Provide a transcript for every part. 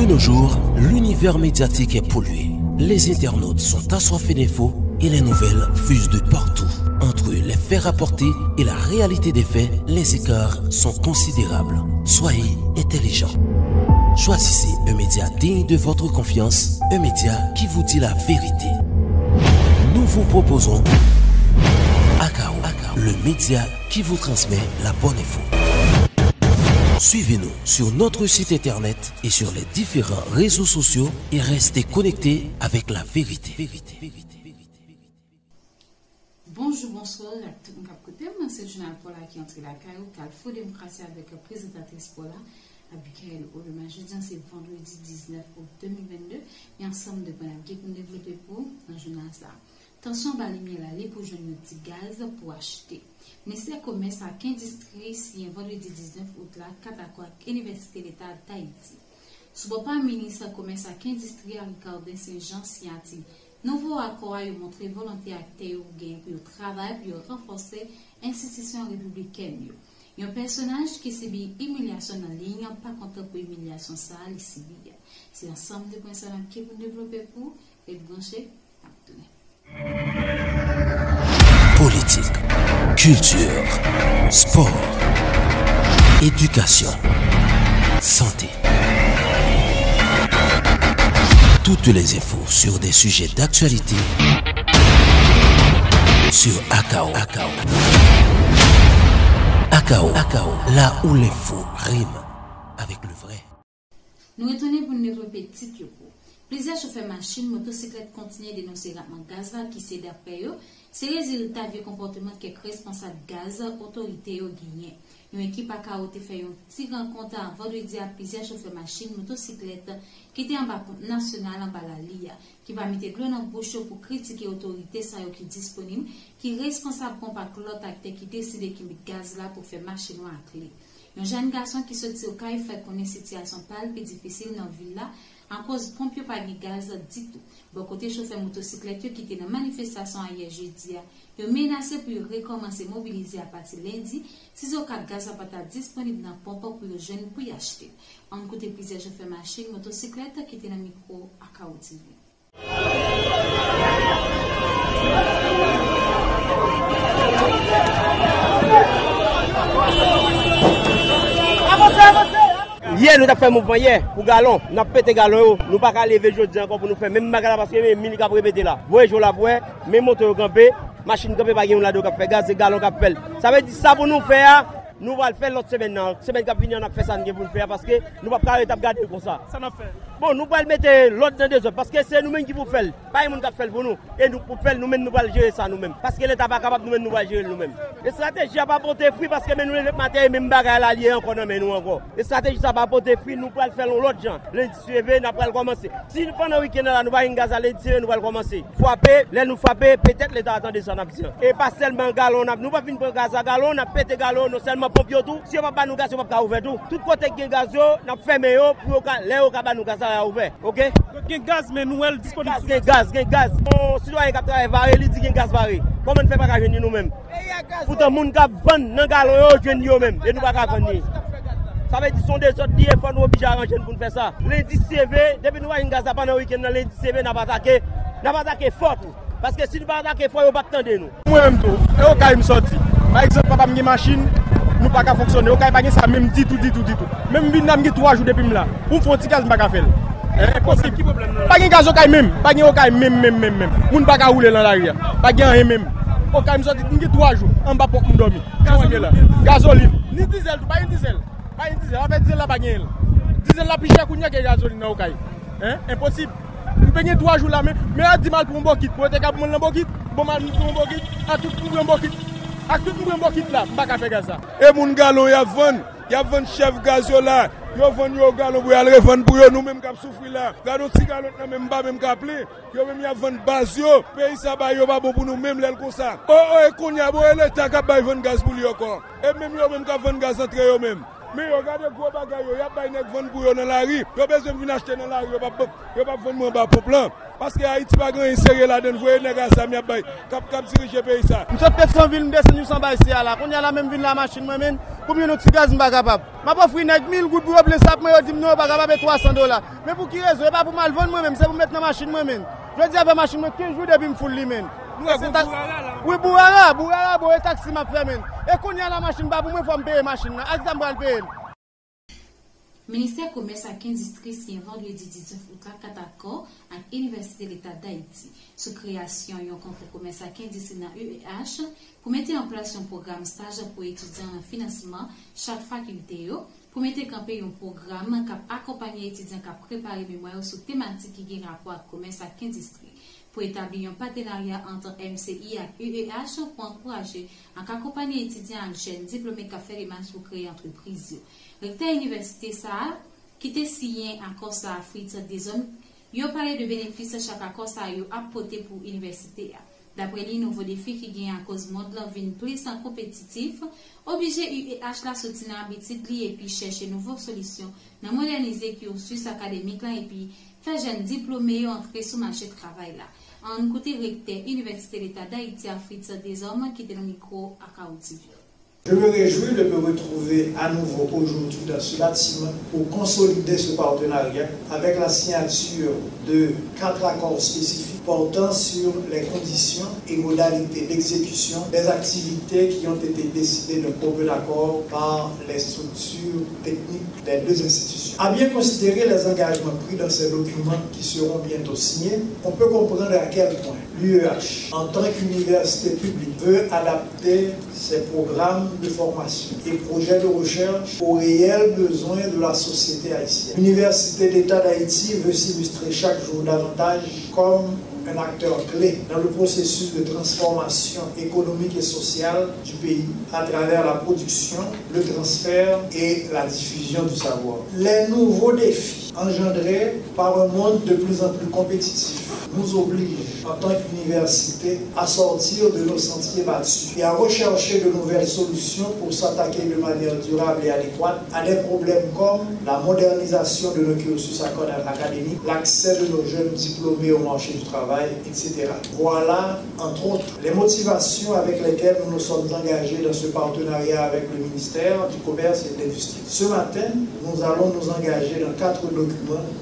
De nos jours, l'univers médiatique est pollué. Les internautes sont assoiffés d'infos et les nouvelles fusent de partout. Entre les faits rapportés et la réalité des faits, les écarts sont considérables. Soyez intelligents. Choisissez un média digne de votre confiance, un média qui vous dit la vérité. Nous vous proposons Akao, le média qui vous transmet la bonne info. Suivez-nous sur notre site internet et sur les différents réseaux sociaux et restez connectés avec la vérité. Bonjour, bonsoir à tout le monde. C'est le journal Paula qui entre la caillou, Calfo Démocratie avec la présentatrice Paula, Abigail Olema. Jeudi, c'est vendredi 19 août 2022. Et ensemble de bonnes pour nous développer pour un journal ça. Attention, à lumière aller pour jouer un petit gaz pour acheter. Ministère commerce à 15 districts si un vendredi 19 août là, 4 accords Université d'État d'Haïti. Sous le ministre commerce à 15 districts à Ricardin Saint-Jean Siati. Nouveau accord a montré volonté acteur ou gain pour travail pour renforcer l'institution républicaine. Un personnage qui subit humiliation en ligne, pas contre pour humiliation ça, il subit. C'est ensemble de points qui vous développer pour et brancher à donner. Politique, culture, sport, éducation, santé. Toutes les infos sur des sujets d'actualité sur Akao. Akao, là où l'info rime avec le vrai. Nous retournons pour nous développer petit yopo. Plusieurs chauffeurs machines, motocyclettes continuent de dénoncer le gaz qui c'est d'après eux. C'est le résultat du comportement qui est responsable gaz, autorité au Guinée. Une équipe à Kaote fait une petite rencontre en vendredi à plusieurs chauffeurs machines, motocyclettes qui étaient en bas national en bas la LIA, qui va mettre de l'eau dans bouche pour critiquer l'autorité qui est disponible, qui est responsable combattre l'autre acteur qui décide qu'il met gaz là pour faire machine à clé. Un jeune garçon qui sortit au CAI fait connaître une situation palpe et difficile dans la ville là, en cause de pompiers pas de gaz dit tout. Bon côté chauffeur motocyclette qui était dans la manifestation hier jeudi, ils ont menacé pour recommencer à mobiliser à partir de lundi, si au cas de gaz pas disponible dans la pompe pour les jeunes pour y acheter. En côté plusieurs chauffeurs machines motocyclette qui étaient dans le micro à Kao TV. Hier, nous avons fait un mouvement hier pour galon. Nous avons pété galon. Nous n'avons pas lever aujourd'hui encore pour nous faire. Même magasin parce que les mini cap répété là. Vous voyez, je la vois. Même moteur campé. Machine campé pas là qui fait gaz et galon qui fait. Ça veut dire ça pour nous faire. Nous allons le faire l'autre semaine. La semaine qui vient, on a fait ça pour le faire parce que nous ne pouvons pas regarder comme ça. Ça n'a fait. Bon, nous allons mettre l'autre dans 2 heures parce que c'est nous-mêmes qui vous faisons. Pas les gens qui font pour nous. Et nous pour faire nous-mêmes, nous allons gérer ça nous-mêmes. Parce que l'État n'est pas capable nous-mêmes, nous allons gérer nous-mêmes. Les stratégies n'ont pas porté fruit parce que nous les matins, même bagaille à lier encore dans nous encore. Les stratégies ça pas porté fruit, nous allons faire l'autre gens. Lundi suivant, nous allons commencer. Si pendant le week-end là, nous allons gaz à lundi suivant, nous allons commencer. Frapper, là nous frapper, peut-être l'État attendait ça et pas seulement galon, nous pas venir pour gaz à galon, on a pété galon, non seulement pompier tout. Si on pas nous gaz, on pas ouvrir tout. Tout côté qui gaz yo, n'a fermé yo pour les au nous gaz à ouvert. OK? Gen gaz mais nous elle disponible. Gen gaz. Bon, citoyen qui travaille varé, il dit gen gaz varé. Comment on fait pas gagner nous même? Pourtant moun qui vend dans galon yo jeune yo même et nous pas vendre. Ça veut dire sont des autres qui faut nous obliger à arranger pour faire ça. Lundi CV, depuis nous avons gaz pendant le week-end lundi CV n'a pas attaqué fort. Parce que si nous pas attaquer fort, on pas attendre nous. Moi même tout. Et au cas me sorti. Par exemple, papa me machine nous pas fonctionner. Au cas pas ça même dit tout. Même bin n'a 3 jours depuis là. Pour faire petit gaz pas faire. Impossible. Pas de gaz au cas même. Pas de au cas même. Moun pas rouler dans l'arrière. Pas de même. Au cas me sorti 3 jours en bas pour me dormir. Gasoline. Ni diesel, pas une diesel. Pas une diesel, avec diesel là pas gain. Diesel là plus cher que gasoline au cas. Impossible. Nous payons 3 jours là mais à 10 mal pour un bokit. Pour être capable de un bokit, bon mal pour un bokit, à tout pour un bokit. À tout pour un bokit là, pas qu'à faire ça. Et mon galon y a 20 chef gaz là. Yo vend yo galon pour aller revendre pour yo nous même qui souffrir là. Galon ti galon même pas même qu'à plein. Yo même y a vendre base yo, pays ça ba yo pas bon pour nous même là comme ça. Oh et qu'on y a bon l'état qui ba vendre gaz pour lui encore. Et même yo même qui vendre gaz entre yo même. Mais regardez gros bagaille, il y a pas une vendre pour dans la rue. Yo besoin de venir acheter dans la rue, yo pas vendre bas pour plan. Parce que Haïti pas grand inséré là-dedans, voyez nèg ça mi bay cap diriger pays ça. M'sot Pétionville m'descend nous sans bay ici là. Qu'on y a la même vinn la machine moi même. Combien notre gaz m'pa capable. M'a pas fri nèg 1000 gouttes pour blé sap moi dit non pas capable $300. Mais pour qui raison? Pas pour mal vendre moi même, c'est pour mettre dans machine moi même. Je dis avec machine moi 15 jours depuis me foule li même. Oui, Bourara, bon, taxi m'a fait men. Et qu'on y a la machine, pas pour moi, faut me payer machine. Exemple, pour le payer. Ministère commerce à 15 districts signé vendredi 19 août à 4 accords avec l'Université de l'État d'Haïti sous création d'un compte commerce à 15 districts dans UEH pour mettre en place un programme stage pour étudiants en financement chaque faculté pour mettre en campé un programme qui accompagner étudiants qui préparent mémoire sur thématique qui a rapport avec commerce à 15 districts pour établir un partenariat entre MCI et UEH pour encourager et accompagner étudiants en jeunes diplômés qui fait les marches pour créer entreprise. Recteur université ça qui était signé accord ça Afrique des hommes, yo parlé de bénéfices chaque accord ça yo apporté pour université. D'après les nouveaux défis qui gagnent à cause monde l'envie plus en compétitif, obligé UEH la sortir dans habitude et puis chercher nouvelles solutions, dans moderniser cursus académique là et puis faire jeunes diplômés entrer sur le marché de travail là. En côté recteur Université de l'État d'Haïti Afrique des hommes qui était dans le micro à Kaouti. Je me réjouis de me retrouver à nouveau aujourd'hui dans ce bâtiment pour consolider ce partenariat avec la signature de 4 accords spécifiques portant sur les conditions et modalités d'exécution des activités qui ont été décidées d'un commun accord par les structures techniques des deux institutions. À bien considérer les engagements pris dans ces documents qui seront bientôt signés, on peut comprendre à quel point l'UEH, en tant qu'université publique, veut adapter ses programmes de formation et projets de recherche aux réels besoins de la société haïtienne. L'Université d'État d'Haïti veut s'illustrer chaque jour davantage comme un acteur clé dans le processus de transformation économique et sociale du pays à travers la production, le transfert et la diffusion du savoir. Les nouveaux défis engendrés par un monde de plus en plus compétitif nous obligent en tant qu'université à sortir de nos sentiers battus et à rechercher de nouvelles solutions pour s'attaquer de manière durable et adéquate à des problèmes comme la modernisation de nos cursus académiques, l'accès de nos jeunes diplômés au marché du travail, etc. Voilà, entre autres, les motivations avec lesquelles nous nous sommes engagés dans ce partenariat avec le ministère du Commerce et de l'Industrie. Ce matin, nous allons nous engager dans 4 documents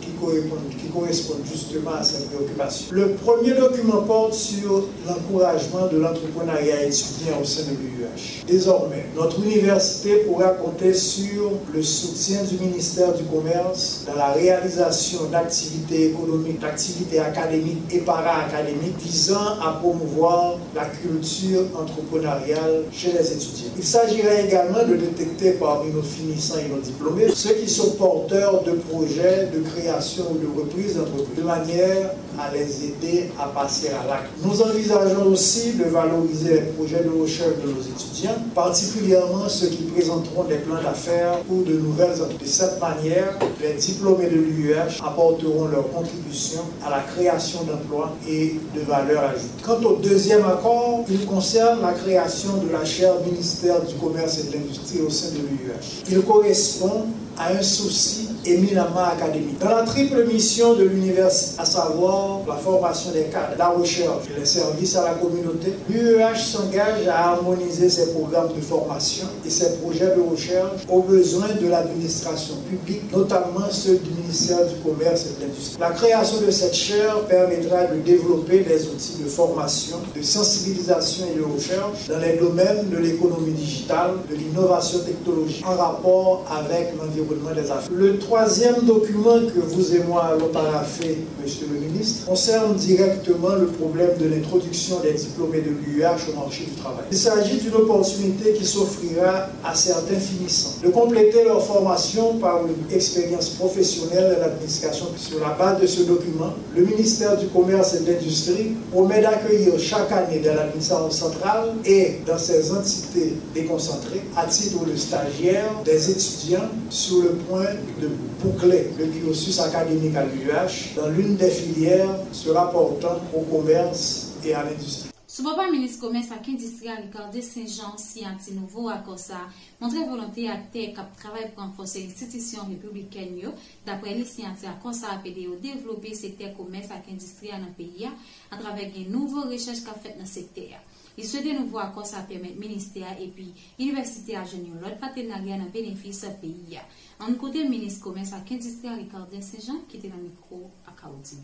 qui correspondent justement à cette préoccupation. Le premier document porte sur l'encouragement de l'entrepreneuriat étudiant au sein de l'UEH. Désormais, notre université pourra compter sur le soutien du ministère du Commerce dans la réalisation d'activités économiques, d'activités académiques et para-académiques visant à promouvoir la culture entrepreneuriale chez les étudiants. Il s'agirait également de détecter parmi nos finissants et nos diplômés ceux qui sont porteurs de projets de création ou de reprise d'entreprise, de manière à les aider à passer à l'acte. Nous envisageons aussi de valoriser les projets de recherche de nos étudiants, particulièrement ceux qui présenteront des plans d'affaires ou de nouvelles entreprises. De cette manière, les diplômés de l'UEH apporteront leur contribution à la création d'emplois et de valeur ajoutée. Quant au deuxième accord, il concerne la création de la chaire ministère du Commerce et de l'Industrie au sein de l'UEH. Il correspond à un souci éminemment académique. Dans la triple mission de l'université, à savoir la formation des cadres, la recherche et les services à la communauté, l'UEH s'engage à harmoniser ses programmes de formation et ses projets de recherche aux besoins de l'administration publique, notamment ceux du ministère du Commerce et de l'Industrie. La création de cette chaire permettra de développer des outils de formation, de sensibilisation et de recherche dans les domaines de l'économie digitale, de l'innovation technologique en rapport avec l'environnement des affaires. Le troisième document que vous et moi allons paraffer, Monsieur le ministre, concerne directement le problème de l'introduction des diplômés de l'UEH au marché du travail. Il s'agit d'une opportunité qui s'offrira à certains finissants de compléter leur formation par une expérience professionnelle de l'administration. Sur la base de ce document, le ministère du Commerce et de l'Industrie promet d'accueillir chaque année dans l'administration centrale et dans ses entités déconcentrées, à titre de stagiaires, des étudiants sur le point de boucler le cursus académique à l'UEH dans l'une des filières se rapportant au commerce et à l'industrie. Sous papa ministre commerce à industrie Ricardo Saint-Jean si anti nouveau accord ça montrer volonté acteur cap travail pour renforcer l'institution républicaine d'après les scientifiques accord ça appelé au développer secteur commerce à industrie dans le pays à travers une nouvelle recherche qu'a fait dans le secteur. Il souhaite de nouveau accord ça permettre ministère et puis université à génie l'autre partenariat dans bénéfice pays. En côté ministre commerce à industrie Ricardo Saint-Jean qui était dans le micro à Kaouti.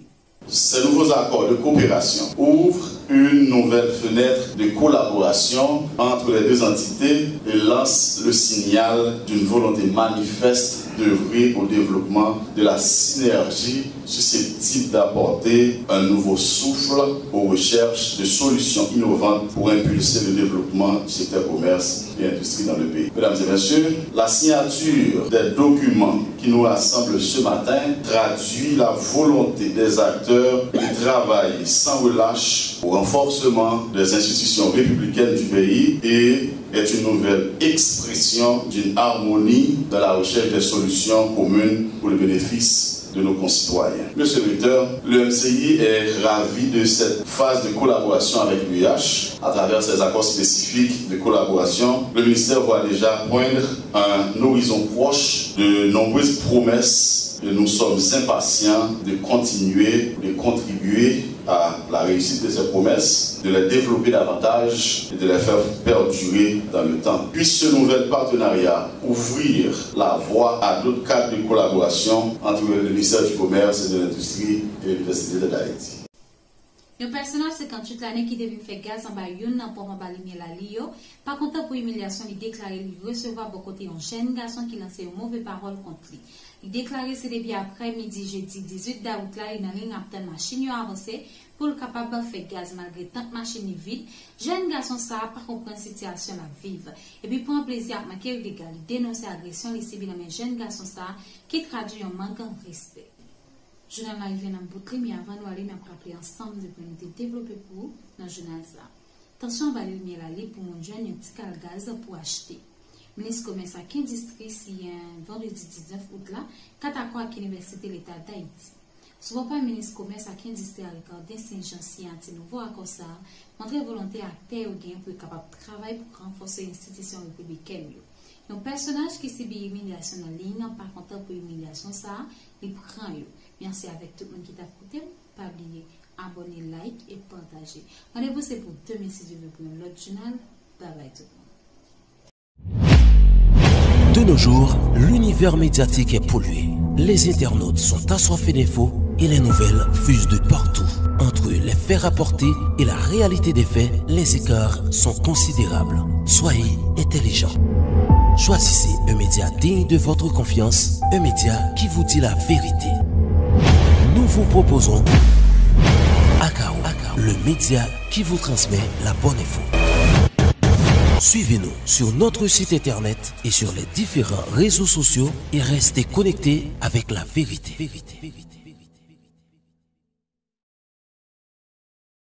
Ces nouveaux accords de coopération ouvrent une nouvelle fenêtre de collaboration entre les deux entités et lancent le signal d'une volonté manifeste d'œuvrer au développement de la synergie susceptible d'apporter un nouveau souffle aux recherches de solutions innovantes pour impulser le développement du secteur commerce et industrie dans le pays. Mesdames et messieurs, la signature des documents qui nous rassemblent ce matin traduit la volonté des acteurs de travailler sans relâche au renforcement des institutions républicaines du pays et est une nouvelle expression d'une harmonie dans la recherche des solutions communes pour le bénéfice de nos concitoyens. Monsieur le directeur, le MCI est ravi de cette phase de collaboration avec l'UIH. À travers ces accords spécifiques de collaboration, le ministère voit déjà poindre un horizon proche de nombreuses promesses et nous sommes impatients de continuer, de contribuer à la réussite de ces promesses, de les développer davantage et de les faire perdurer dans le temps. Puisse ce nouvel partenariat ouvrir la voie à d'autres cadres de collaboration entre le ministère du Commerce et de l'Industrie et l'Université d'Haïti. Le personnage 58 l'année qui devait faire gaz en Bayoun pour emballer la Lio, par contre pour humiliation, il déclarait lui recevoir beaucoup côté un jeune garçon qui lançait une mauvaise parole contre lui. Il déclarait c'est depuis après-midi jeudi 18 août là, il n'a rien à machine avancée pour le capable de faire gaz malgré tant de machines vides. Jeune garçon ça pas comprendre situation la vive. Et puis pour un plaisir à manquer illégal, il dénonce l'agression les civils mais jeune garçon ça qui traduit un manque de respect. Journal arrivé dans bout mais avant nous aller nous rappeler ensemble de nous développer pour vous dans le journal ça. Attention va lumière aller pour mon jeune un petit cal gaz pour acheter. Ministre commerce à industrie si vendredi 19 août là, Katako à l'université l'État d'Haïti. Souvent pas ministre commerce à industrie à Ricardo Saint-Jean si anti nouveau accord ça, montrer volonté à terre ou gain pour être capable de travailler pour renforcer l'institution républicaine. Un personnage qui subit humiliation en ligne, par contre pour humiliation ça, il prend yo. Merci avec tout le monde qui t'a écouté. Pas oublier abonner, like et partager. Rendez-vous c'est pour 2006 pour un autre journal. Bye bye tout le monde. De nos jours, l'univers médiatique est pollué. Les internautes sont assoiffés d'infos et les nouvelles fusent de partout. Entre les faits rapportés et la réalité des faits, les écarts sont considérables. Soyez intelligents. Choisissez un média digne de votre confiance, un média qui vous dit la vérité. Nous vous proposons Akao, le média qui vous transmet la bonne info. Suivez-nous sur notre site internet et sur les différents réseaux sociaux et restez connectés avec la vérité.